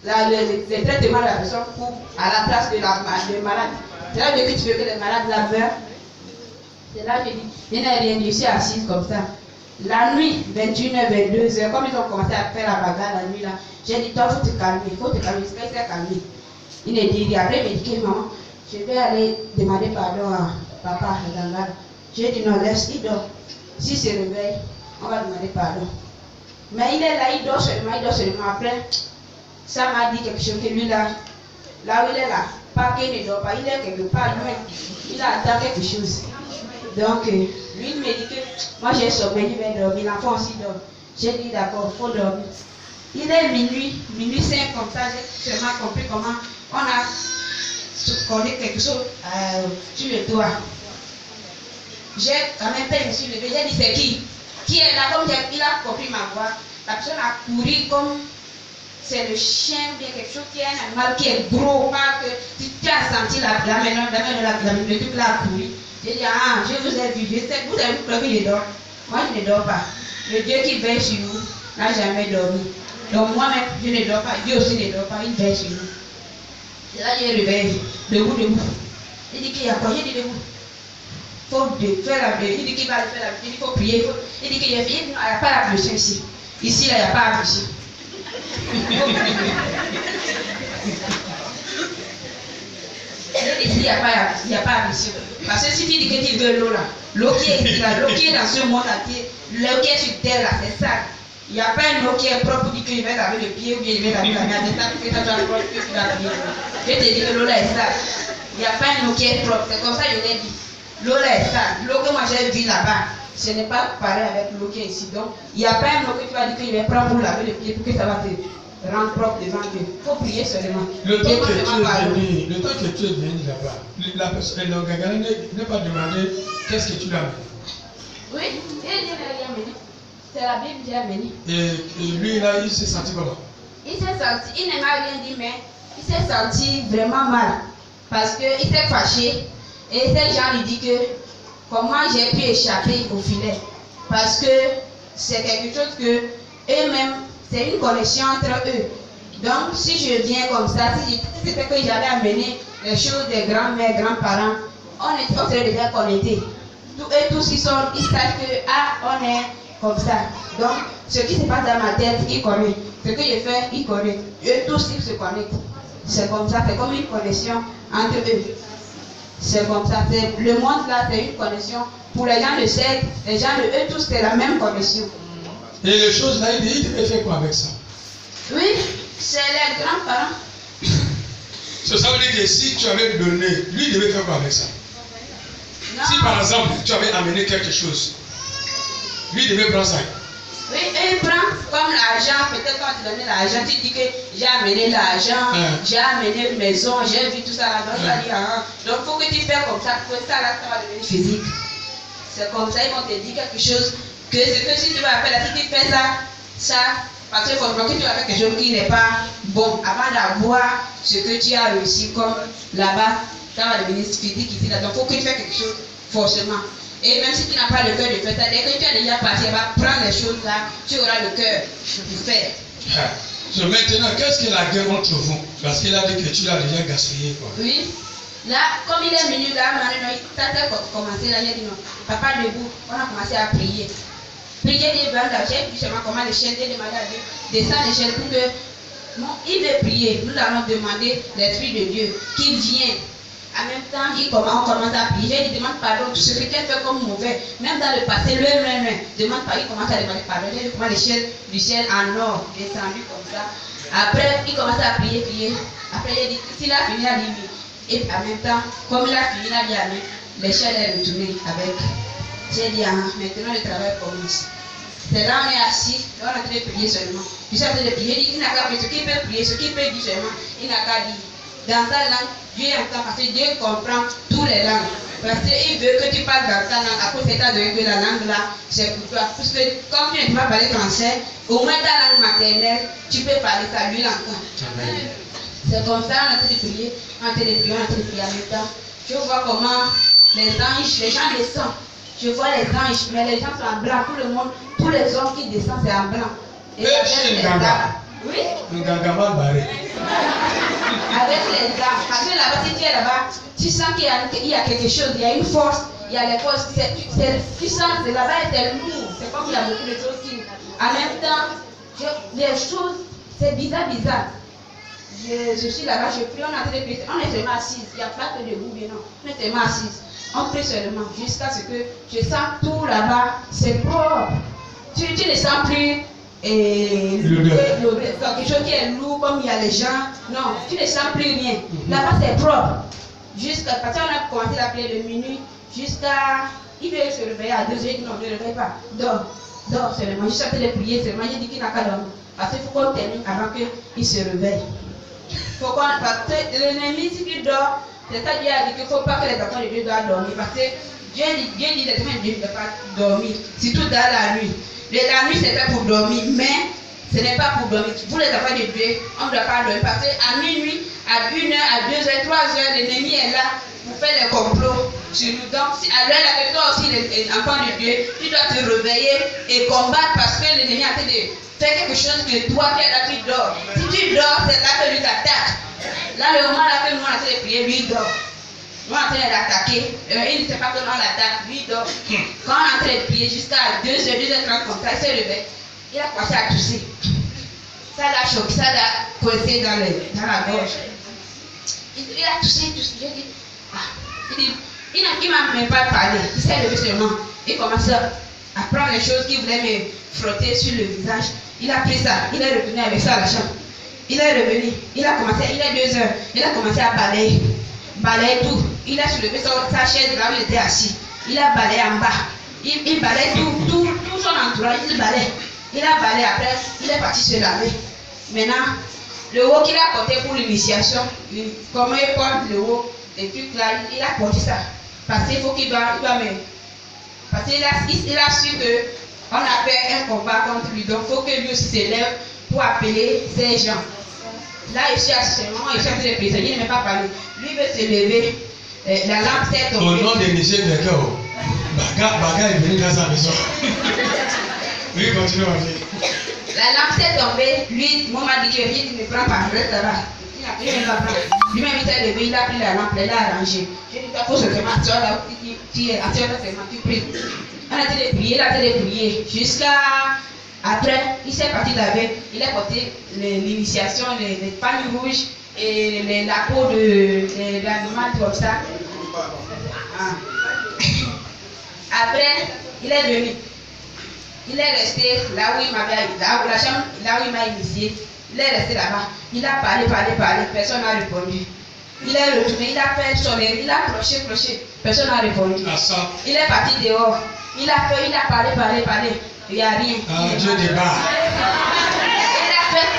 le traitement de la personne coupe à la place de la malade. C'est là que tu veux que les malades la meurent. C'est là que je dis, je n'ai rien, je suis assise comme ça. La nuit, 21h, 22h, comme ils ont commencé à faire la bagarre la nuit là, j'ai dit, toi, il faut te calmer, parce qu'il s'est calmé. Il ne dit rien, après il me dit que maman, je vais aller demander pardon à papa, à Dangala. J'ai dit non, laisse, il dort. S'il se réveille, on va demander pardon. Mais il est là, il dort seulement. Après, ça m'a dit quelque chose que lui là où il est là, pas qu'il ne dort pas, il est quelque part, lui, il attend quelque chose. Donc, lui, il me dit que moi j'ai sommeil, il va dormir, l'enfant aussi dort. J'ai dit d'accord, il faut dormir. Il est minuit 5 comme ça, j'ai seulement compris comment on a collé quelque chose sur le toit. J'ai quand même fait sur le j'ai dit c'est qui est là, comme il a compris ma voix. La personne a couru comme c'est le chien ou bien quelque chose qui est un animal qui est gros, pas que tu as senti la le truc là a couru. J'ai dit ah, je vous ai vu, je sais, vous avez vu que je dors. Moi je ne dors pas. Le Dieu qui veille sur nous n'a jamais dormi. Donc moi-même je ne dors pas, Dieu aussi ne dort pas, il veille sur nous. Et là j'ai réveillé, debout. Il dit qu'il y a quoi, j'ai dit debout. Il faut faire la prière. Il dit qu'il va faire la prière, il faut prier. Il dit qu'il n'y a pas la pression ici. Ici, là, il n'y a pas la pression. Ici, il n'y a pas la pression. Parce que si tu dis que tu veux l'eau là, l'eau qui est ici, là, l'eau qui est dans ce monde là, l'eau qui est sur terre là, c'est ça. Il n'y a pas une eau qui est propre pour dire qu'il va laver le pied ou bien il va laver la main. C'est ça que tu dois propre que tu vas prier. Je te dis que l'eau là est sale. Il n'y a pas une eau qui est propre. C'est comme ça que je l'ai dit. L'eau là est sale. L'eau que moi j'ai vue là-bas, ce n'est pas pareil avec l'eau qui est ici. Donc, il n'y a pas une eau que tu vas dire qu'il va prendre pour laver le pied pour que ça va te rendre propre devant Dieu. Il faut prier seulement. Le temps que tu es venu là-bas, la personne, le Gagara n'est pas demandé qu'est-ce que tu l'as amené. Oui, il n'a rien amené. C'est la Bible qui a amené. Et lui, là, il s'est senti comment? Il s'est senti, il ne m'a rien dit, mais il s'est senti vraiment mal. Parce qu'il s'est fâché. Et ces gens lui disent que comment j'ai pu échapper au filet. Parce que c'est quelque chose que eux-mêmes, c'est une connexion entre eux. Donc si je viens comme ça, si c'était que j'avais amené les choses des grands-mères, grands-parents, on serait déjà connectés. Eux tous ils savent que on est comme ça. Donc ce qui se passe dans ma tête, ils connaissent. Ce que je fais, ils connaissent. Eux tous ils se connectent. C'est comme ça, c'est comme une connexion entre eux. C'est comme ça. Le monde là, c'est une connexion. Pour les gens de secte, les gens de eux tous, c'est la même connexion. Et les choses là, il devait faire quoi avec ça? Oui, c'est les grands-parents. Ça veut dire que si tu avais donné, lui il devait faire quoi avec ça? Non. Si par exemple tu avais amené quelque chose, lui il devait prendre ça. Oui, et il prend comme l'argent, peut-être quand tu donnais l'argent, tu dis que j'ai amené l'argent, j'ai amené une maison, j'ai vu tout ça là, donc donc il faut que tu fasses comme ça, pour ça là, ça va devenir physique. C'est comme ça, ils vont te dire quelque chose, que c'est que si tu vas faire là, si tu fais ça, parce qu'il faut que tu vas faire quelque chose qui n'est pas bon, avant d'avoir ce que tu as réussi comme là-bas, ça va devenir physique ici là, donc il faut que tu fasses quelque chose forcément. Et même si tu n'as pas le cœur de faire ça, dès que tu as déjà passé, va prendre les choses là, tu auras le cœur de faire. Maintenant, qu'est-ce que la guerre entre vous? Parce qu'il a dit que tu l'as déjà gaspillé, quoi. Oui. Là, comme il est venu là, ça a commencé là, il a dit non, papa debout, on a commencé à prier. Prier des bandes, j'ai vu seulement comment les chaînes, j'ai demandé à Dieu, descendre les chaînes pour que, bon, il veut prier. Nous allons demander l'Esprit de Dieu qui vient. En même temps, on commence à prier, il demande pardon, tout ce que tu as fait comme mauvais, même dans le passé, demande pardon, il commence à demander pardon, il dit comment les chaînes du ciel en or descendu comme ça. Après, il commence à prier. Après, il dit, s'il a fini à lui, et en même temps, comme il a fini à lui, les chaînes est retourné avec. J'ai dit, maintenant le travail commence. C'est là on est assis, on est en train de prier seulement. Puis ça, de prier, il n'a qu'à prier, ce qu'il peut prier, ce qu'il peut dire seulement, il n'a qu'à dire. Dans sa langue, Dieu entend parce que Dieu comprend toutes les langues. Parce qu'il veut que tu parles dans ta langue. À cause de ta que la langue là, c'est pour toi. Parce que comme tu ne peux pas parler français, au moins ta langue maternelle, tu peux parler ça, lui l'entend. C'est comme ça, on est en train de prier, en train de prier en même temps. Je vois comment les anges, les gens descendent. Je vois les anges, mais les gens sont en blanc. Tout le monde, tous les hommes qui descendent, c'est en blanc. Et oui. Oui. tu sens qu'il y a quelque chose, il y a une force, il y a les forces, tu sens que là-bas c'est lourd, c'est comme il y a beaucoup de choses qui, en même temps, les choses, c'est bizarre. Je suis là-bas, je prie, on est en train de prier, on est seulement assis, il n'y a pas que debout, mais non, on est seulement assis, on prie seulement, jusqu'à ce que je sens tout là-bas, c'est propre. Tu ne sens plus quelque chose qui est lourd, comme il y a les gens, non, tu ne sens plus rien. Là-bas c'est propre. Parce qu'on a commencé la prière de minuit jusqu'à. Il veut se réveiller à 2h, non, ne réveille pas. Dors seulement. Je suis en train de prier seulement. Il dit qu'il n'a qu'à dormir. Parce qu'il faut qu'on termine avant qu'il se réveille. Parce que l'ennemi, si tu dors, c'est ça Dieu a dit qu'il ne faut pas que les enfants de Dieu doivent dormir. Parce que Dieu dit les enfants de Dieu ne doivent pas dormir. Surtout dans la nuit. La nuit c'est fait pour dormir, mais ce n'est pas pour dormir. Pour les enfants de Dieu, on ne doit pas dormir. Parce qu'à minuit, à 1h, à 2h, 3h, l'ennemi est là pour faire les complots sur nous. Donc, à l'heure là, toi aussi, les enfants de Dieu, tu dois te réveiller et combattre parce que l'ennemi a fait de faire quelque chose que toi, tu dors. Si tu dors, c'est là que lui t'attaque. Là, le moment là que nous on a fait de prier, lui dort. Nous on est en train d'attaquer. Il ne sait pas comment on l'attaque, lui dort. Quand on est en train de prier jusqu'à 2h, 2h30 comme ça, il se réveille. Il a commencé à tousser. Ça l'a choqué, ça l'a coincé dans la gorge. Il a touché. J'ai dit, il ne m'a même pas parlé. Il s'est levé seulement. Il commence à prendre les choses qu'il voulait me frotter sur le visage. Il a pris ça. Il est retourné avec ça à la chambre. Il est revenu. Il est 2h. Il a commencé à balayer. Balayer tout. Il a soulevé sa chaise là où il était assis. Il a balayé en bas. Il balaye tout son entourage. Il balaye. Il a balayé après. Il est parti se laver. Maintenant, le haut qu'il a porté pour l'initiation, comment il porte le haut, les trucs là, il a porté ça. Parce qu'il faut qu'il doit me. Parce qu'il a su qu'on a fait un combat contre lui. Donc il faut que lui aussi s'élève pour appeler ces gens. Là, il suis assis seulement, il cherche les prisonniers, il ne m'a pas parlé. Lui veut se lever. La lampe s'est tombée. Au nom de Michel Decker, Baga est venu dans sa maison. Oui, continue à dire. La lampe s'est tombée, lui, moi m'a dit que viens, il me prend par reste là-bas. Il ne m'a pas pris. Lui-même il s'est levé, il a pris la lampe, il l'a arrangée. J'ai dit, il faut seulement asseoir là où tu es, asseoir là seulement, tu pries. On a été de prier, il a été de prier. Jusqu'à après, il s'est parti laver, il a porté l'initiation, les pagnes rouges et la peau de l'animal comme ça. Après, il est venu. Il est resté là où il m'avait, la chambre, là où il m'a initié. Il est resté là-bas. Il a parlé, personne n'a répondu. Il est retourné, il a fait sonner, il a cloché, personne n'a répondu. Il est parti dehors. Il a parlé. Il n'y a rien. Dieu débat. Il a fait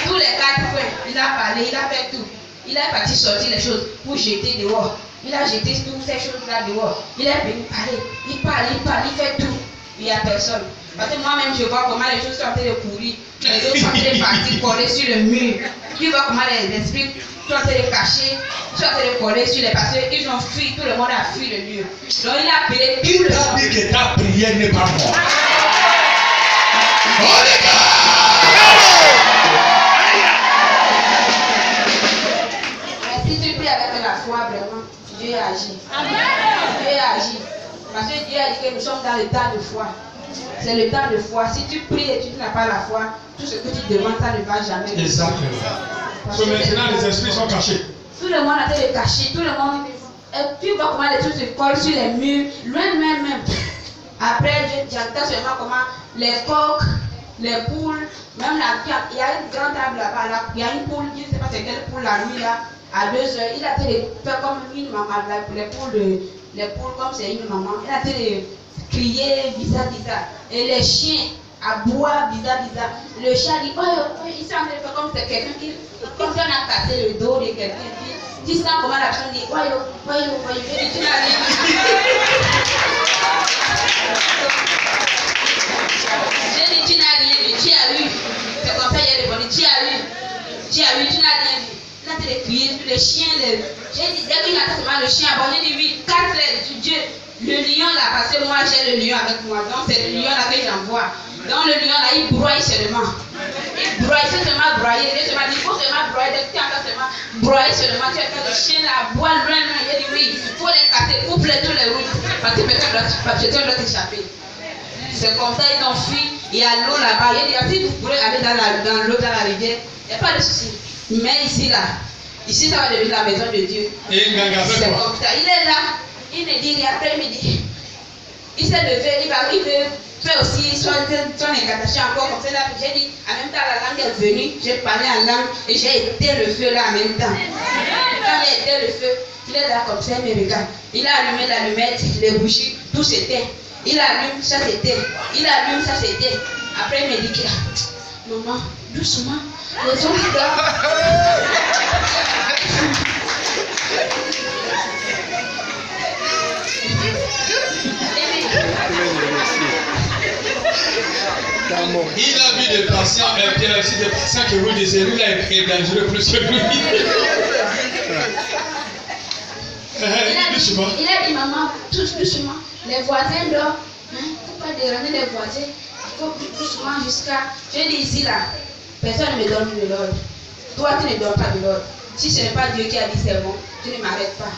tous les 4 points. Il a parlé, il a fait tout. Il est parti sortir les choses pour jeter dehors. Il a jeté toutes ces choses-là dehors. Il est venu parler. Il parle, il fait tout. Il n'y a personne. Parce que moi-même, je vois comment les choses sont en train de courir. Les autres sont en train de partir, coller sur le mur. Tu vois comment les esprits sont en train de cacher, sont en train de coller sur les parce qu'ils ont fui, tout le monde a fui le mur. Donc il a appelé tout le monde. Il t'a dit que ta prière n'est pas morte. Mais si tu pries avec la foi, vraiment, Dieu agit. Dieu agit. Parce que Dieu a dit que nous sommes dans le temps de foi. C'est le temps de foi. Si tu pries et tu n'as pas la foi, tout ce que tu demandes, ça ne va jamais. Exactement. So maintenant, les esprits sont cachés. Tout le monde a été caché. Tout le monde. Tu vois comment les trucs se collent sur les murs, loin même. Après, j'entends seulement comment les coqs, les poules, même il y a une grande table là-bas, là, il y a une poule, je ne sais pas c'est quelle poule la nuit là, à 2h, il a été fait comme une maman, les poules comme c'est une maman, il a été crier bizarre. Et les chiens aboient bizarre. Le chat dit, oh, il s'est en train de faire comme c'est quelqu'un qui, comme si on a cassé le dos de quelqu'un. Tu sens comment la personne dit, voyons, tu n'as rien. J'ai dit, tu n'as rien vu, tu as eu. C'est comme ça, il a répondu, tu as eu, tu n'as rien vu. Là, tu les crié, le chien, j'ai dit, dès qu'il a seulement le chien, bon, j'ai dit, oui, 4 Dieu. Le lion là, parce que moi j'ai le lion avec moi, donc c'est le lion là que j'envoie. Donc le lion là, il broye seulement. Il broye, c'est seulement broyer. Il faut seulement broyer, dès que tu entends seulement broyer seulement, tu as le chien à boire loin. Il a dit oui, il faut les casser, couper tous les routes. Parce que quelqu'un doit t'échapper. C'est comme ça, ils ont fui. Il y a l'eau là-bas. Il a dit si vous pourrez aller dans l'eau, dans la rivière, il n'y a pas de souci. Mais ici, là, ici, ça va devenir la maison de Dieu. C'est comme ça. Il est là, il me dit, après, il me dit, il s'est levé, il veut faire aussi son incantation encore comme ça. Là, j'ai dit, en même temps, la langue est venue, j'ai parlé en langue et j'ai éteint le feu là en même temps. Quand j'ai éteint le feu, il est là comme ça, il me regarde. Il a allumé l'allumette, les bougies, tout s'éteint. Il allume, ça s'éteint. Il allume, ça s'éteint. Après, il me dit, maman, doucement, les hommes dorment. Il a vu des patients, des patients qui roulent des cellules est dangereux plus que lui. Il a dit, maman, tous doucement, les voisins dorment. Il ne faut pas déranger les voisins. Il faut doucement jusqu'à. Je dis ici là, personne ne me donne de l'ordre. Toi, tu ne donnes pas de l'ordre. Si ce n'est pas Dieu qui a dit c'est bon, tu ne m'arrêtes pas.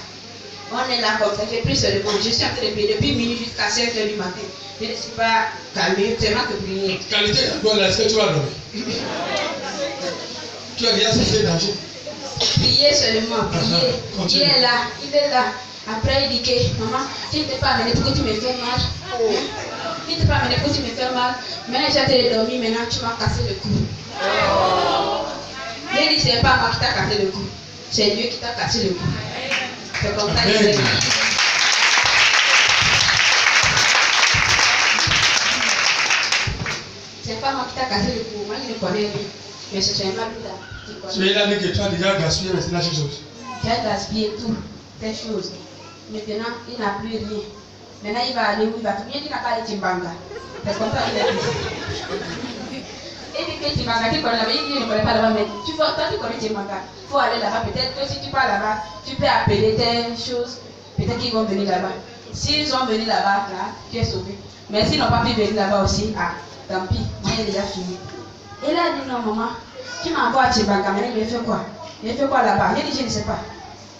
On est là comme ça, j'ai pris seulement. Je suis en train de prier depuis minuit jusqu'à 5h du matin. Je ne suis pas calmé, seulement que prier. Qualité là, est-ce que tu vas dormir? Tu as déjà cessé danger. Prier seulement, prier. Il est là, il est là. Après, il dit que maman, tu ne t'es pas amené pour que tu me fais mal. Tu ne t'es pas amené pour que tu me fais mal. Maintenant, j'ai été dormi, maintenant tu m'as cassé le cou. Il dit, c'est pas moi qui t'a cassé le cou. C'est Dieu qui t'a cassé le cou. C'est comme ça qu'il est. C'est pas moi qui t'a cassé le cou. Moi, je le connais lui. Mais c'est un Malouda. Tu es là que tu as déjà gaspillé la chose. J'ai gaspillé tout, ces choses. Maintenant, il n'a plus rien. Maintenant, il va aller où il va finir. Il n'a pas été Timbanga. C'est comme ça qu'il est dit. Et puis que Timbanga, tu connais là-bas, il ne connaît pas là-bas, mais toi, tu connais Timbanga. Il faut aller là-bas. Peut-être que si tu pars là-bas, tu peux appeler tes choses. Peut-être qu'ils vont venir là-bas. S'ils sont venus là-bas, là, tu es sauvé. Mais s'ils n'ont pas pu venir là-bas aussi, tant pis, moi, il est déjà fini. Et là, il dit non, maman, tu m'envoies à Timbanga, mais il fait quoi? Il fait quoi là-bas? Il dit, je ne sais pas.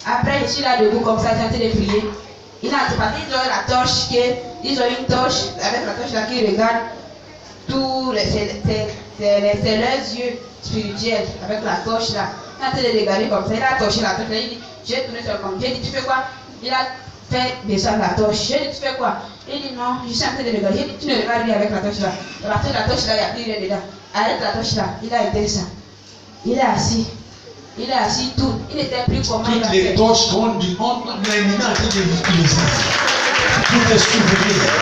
Après, je suis là debout comme ça, j'ai en train de prier. Ils ont la torche, ils ont une torche, avec la torche là qui regarde tous c'est leurs yeux spirituels, avec la torche là. Ils sont en train de regarder comme ça, il a torché la torche là, il dit, j'ai tourné sur le compte. J'ai dit, tu fais quoi? Il a fait descendre la torche. J'ai dit, tu fais quoi? Il dit, non, je suis en train de regarder. J'ai dit, tu ne regardes rien avec la torche là. À partir de la torche là, il n'y a plus rien dedans. Avec la torche là, il a éteint ça. Il est assis. Il est assis tout. Il n'était plus comment il a fait. Toutes les torches qu'on dit, on est en train de l'utiliser. Tous les souvenirs.